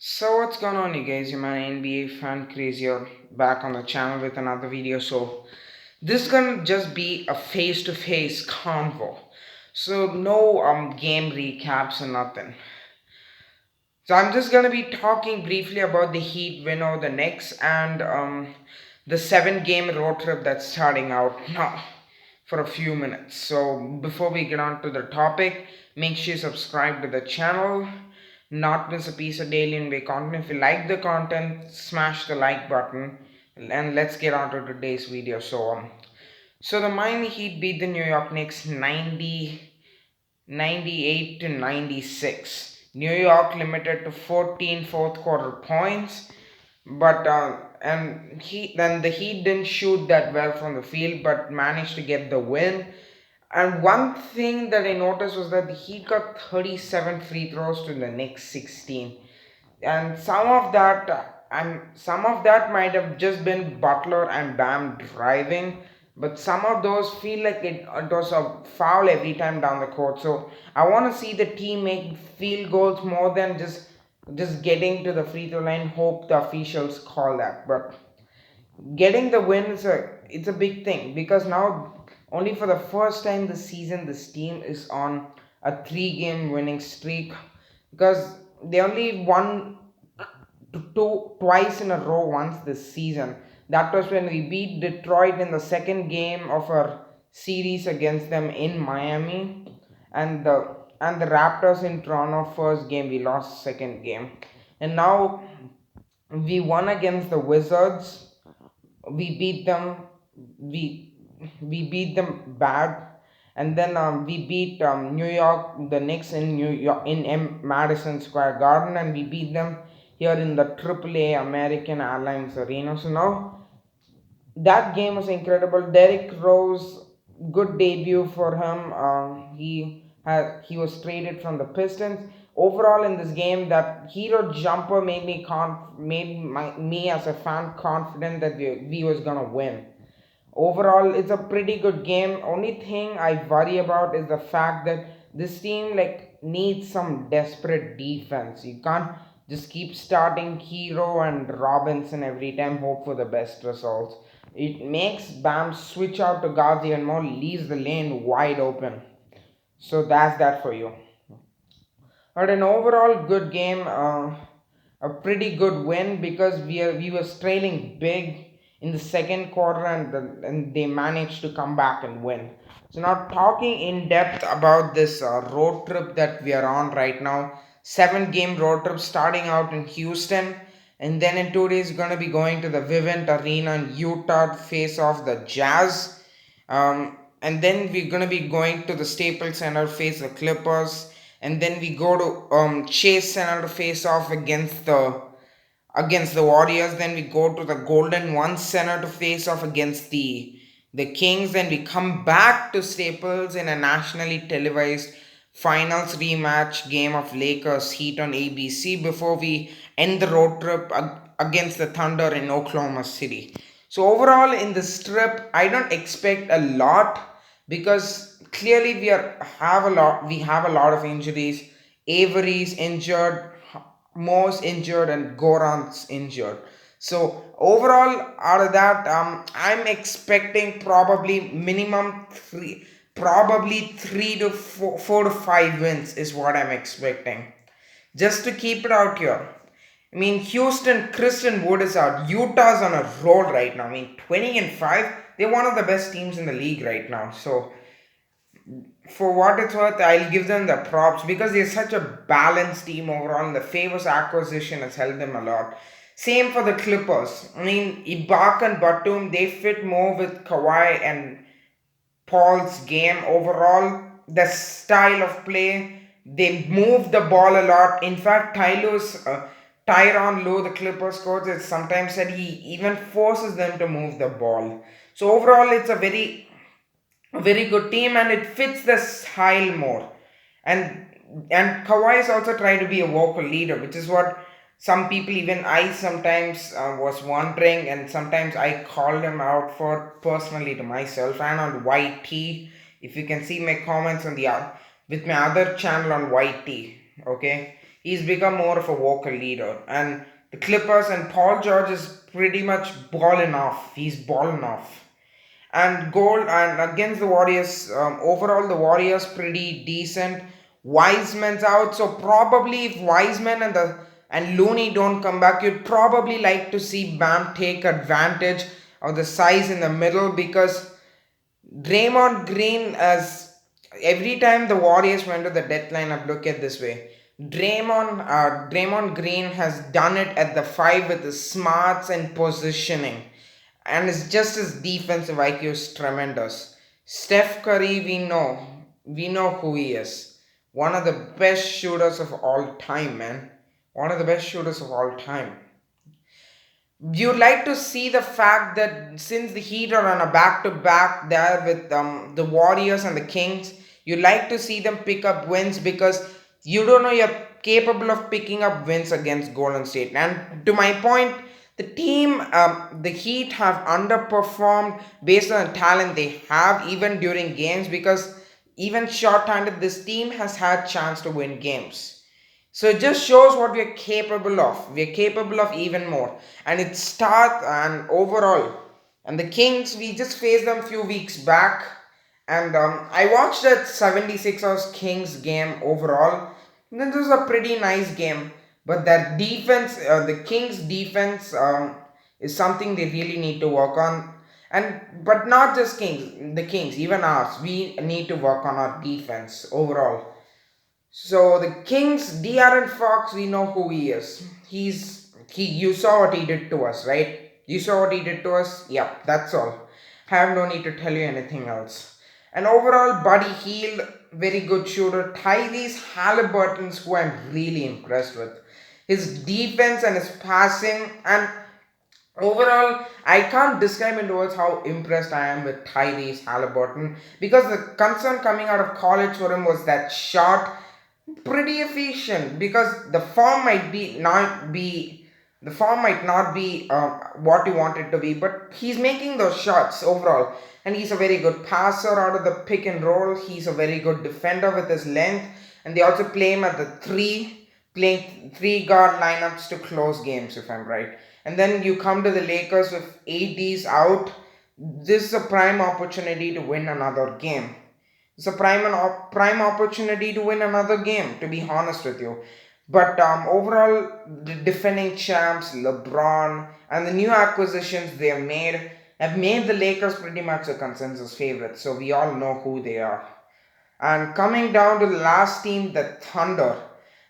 So what's going on, you guys? You're my NBA fan crazy here, back on the channel with another video. So this is gonna just be a face-to-face convo. So no game recaps or nothing. So I'm just gonna be talking briefly about the Heat win over the Knicks and the 7 game road trip that's starting out now for a few minutes. So before we get on to the topic, make sure you subscribe to the channel, not miss a piece of daily NBA content. If you like the content, smash the like button, and let's get on to today's video. So the Miami Heat beat the New York Knicks 98 to 96. New York limited to 14 fourth quarter points, but then the Heat didn't shoot that well from the field, but managed to get the win. And one thing that I noticed was that the Heat got 37 free throws to the Knicks 16, and some of that might have just been Butler and Bam driving, but some of those feel like it was a foul every time down the court. So I want to see the team make field goals more than just getting to the free throw line. Hope the officials call that, but getting the win is a big thing, because now only for the first time this season this team is on a 3 game winning streak, because they only won twice in a row once this season. That was when we beat Detroit in the second game of our series against them in Miami, and the Raptors in Toronto first game we lost second game, and now we won against the Wizards. We beat them. We beat them bad, and then we beat New York, the Knicks in New York in Madison Square Garden, and we beat them here in the AAA American Airlines Arena. So now that game was incredible. Derrick Rose, good debut for him. He was traded from the Pistons. Overall, in this game, that hero jumper made me as a fan confident that we was gonna win. Overall, it's a pretty good game. Only thing I worry about is the fact that this team like needs some desperate defense. You can't just keep starting Hero and Robinson every time, hope for the best results. It makes Bam switch out to guards even more, leaves the lane wide open. So that's that for you. But an overall good game, a pretty good win, because we were trailing big in the second quarter, and they managed to come back and win. So now talking in depth about this road trip that we are on right now, 7 game road trip starting out in Houston, and then in 2 days gonna be going to the Vivint Arena in Utah to face off the Jazz. And then we're gonna be going to the Staples Center face the Clippers, and then we go to Chase Center to face off against the Warriors. Then we go to the Golden One Center to face off against the Kings. Then we come back to Staples in a nationally televised finals rematch game of Lakers Heat on ABC before we end the road trip against the Thunder in Oklahoma City. So overall in this trip, I don't expect a lot, because clearly we have a lot of injuries. Avery's injured, Moore's injured, and Goran's injured. So overall, out of that, I'm expecting probably 4 to 5 wins is what I'm expecting. Just to keep it out here. I mean, Houston, Christian Wood is out. Utah's on a roll right now. I mean, 20-5. They're one of the best teams in the league right now. So for what it's worth, I'll give them the props, because they're such a balanced team overall, and the Favors acquisition has helped them a lot. Same for the Clippers. I mean, Ibaka and Batum, they fit more with Kawhi and Paul's game overall. The style of play, they move the ball a lot. In fact, Tyron Lue, the Clippers coach, has sometimes said he even forces them to move the ball. So overall, it's a very good team, and it fits the style more. And and Kawhi is also trying to be a vocal leader, which is what some people, even I sometimes was wondering, and sometimes I called him out for personally to myself and on YT. If you can see my comments on with my other channel on YT, okay, He's become more of a vocal leader. And the Clippers and Paul George is pretty much balling off. He's balling off. And gold and against the Warriors, overall the Warriors pretty decent. Wiseman's out, so probably if Wiseman and Looney don't come back, you'd probably like to see Bam take advantage of the size in the middle because Draymond Green, as every time the Warriors went to the death lineup, look at this way. Draymond Green has done it at the five with his smarts and positioning, and it's just his defensive IQ is tremendous. Steph Curry, we know who he is. One of the best shooters of all time, man. One of the best shooters of all time. You'd like to see the fact that since the Heat are on a back to back there with the Warriors and the Kings, you like to see them pick up wins because you don't know you're capable of picking up wins against Golden State. And to my point, the Heat have underperformed based on the talent they have even during games because even short-handed, this team has had chance to win games. So it just shows what we are capable of. We are capable of even more. And it starts and overall. And the Kings, we just faced them a few weeks back. And I watched that 76ers Kings game overall. And this was a pretty nice game. But their defense, the Kings defense, is something they really need to work on. And but not just the Kings, even us. We need to work on our defense overall. So the Kings, De'Aaron Fox, we know who he is. You saw what he did to us, right? You saw what he did to us? Yep, that's all. Have no need to tell you anything else. And overall, Buddy Hield, very good shooter. Tyrese Halliburton's who I'm really impressed with. His defense and his passing and overall, I can't describe in words how impressed I am with Tyrese Halliburton because the concern coming out of college for him was that shot pretty efficient because the form might not be what you want it to be, but he's making those shots overall, and he's a very good passer out of the pick and roll. He's a very good defender with his length, and they also play him at the playing three guard lineups to close games, if I'm right. And then you come to the Lakers with AD's out. This is a prime opportunity to win another game. It's a prime opportunity to win another game, to be honest with you. But overall, the defending champs, LeBron, and the new acquisitions they have made the Lakers pretty much a consensus favorite. So we all know who they are. And coming down to the last team, the Thunder.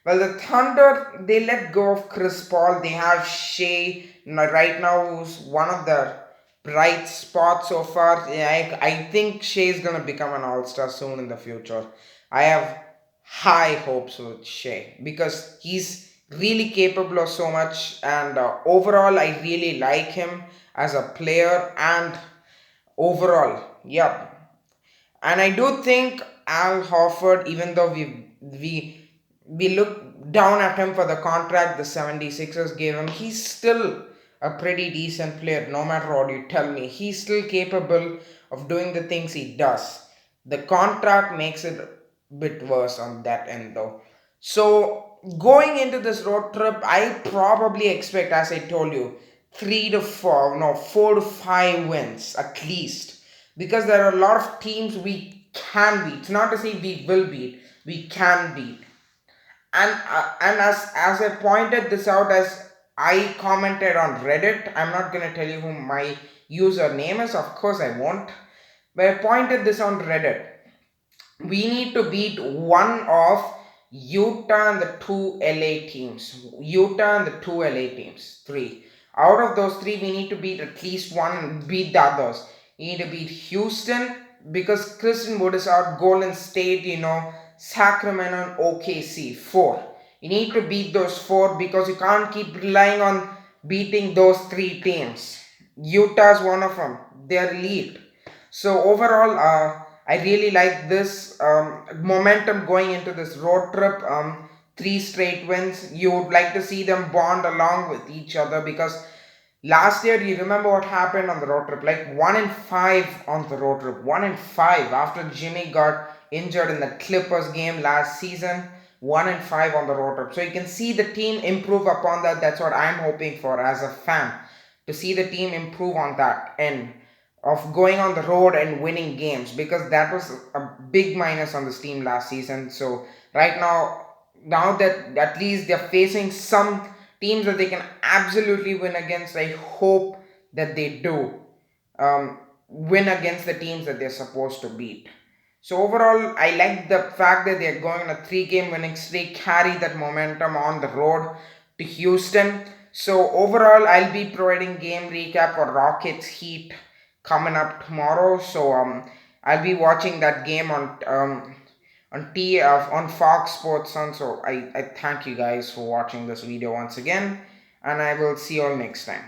Well, the Thunder, they let go of Chris Paul. They have Shea right now, who's one of the bright spots so far. Yeah, I think Shea is going to become an all star soon in the future. I have high hopes with Shea because he's really capable of so much. And overall, I really like him as a player. And overall, yeah, and I do think Al Horford, even though we look down at him for the contract the 76ers gave him, he's still a pretty decent player no matter what you tell me. He's still capable of doing the things he does. The contract makes it a bit worse on that end though. So going into this road trip, I probably expect, as I told you, 4 to 5 wins at least because there are a lot of teams we can beat. It's not to say we will beat, we can beat. And as I pointed this out, as I commented on Reddit, I'm not gonna tell you who my username is. Of course, I won't. But I pointed this on Reddit. We need to beat one of Utah and the two LA teams. Utah and the two LA teams. Three. Out of those three, we need to beat at least one and beat the others. We need to beat Houston because Christian Wood is out. Golden State, Sacramento and OKC. Four. You need to beat those four because you can't keep relying on beating those three teams. Utah's one of them. They're elite. So overall, I really like this momentum going into this road trip. 3 straight wins. You would like to see them bond along with each other because last year, you remember what happened on the road trip? Like 1-5 on the road trip. 1-5 after Jimmy got injured in the Clippers game last season. 1-5 on the road trip. So you can see the team improve upon that. That's what I'm hoping for as a fan, to see the team improve on that end of going on the road and winning games, because that was a big minus on this team last season. So right now that at least they're facing some teams that they can absolutely win against, I hope that they do win against the teams that they're supposed to beat. So overall, I like the fact that they're going on a three-game winning streak, carry that momentum on the road to Houston. So overall, I'll be providing game recap for Rockets Heat coming up tomorrow. So I'll be watching that game on Fox Sports Sun. So I thank you guys for watching this video once again, and I will see you all next time.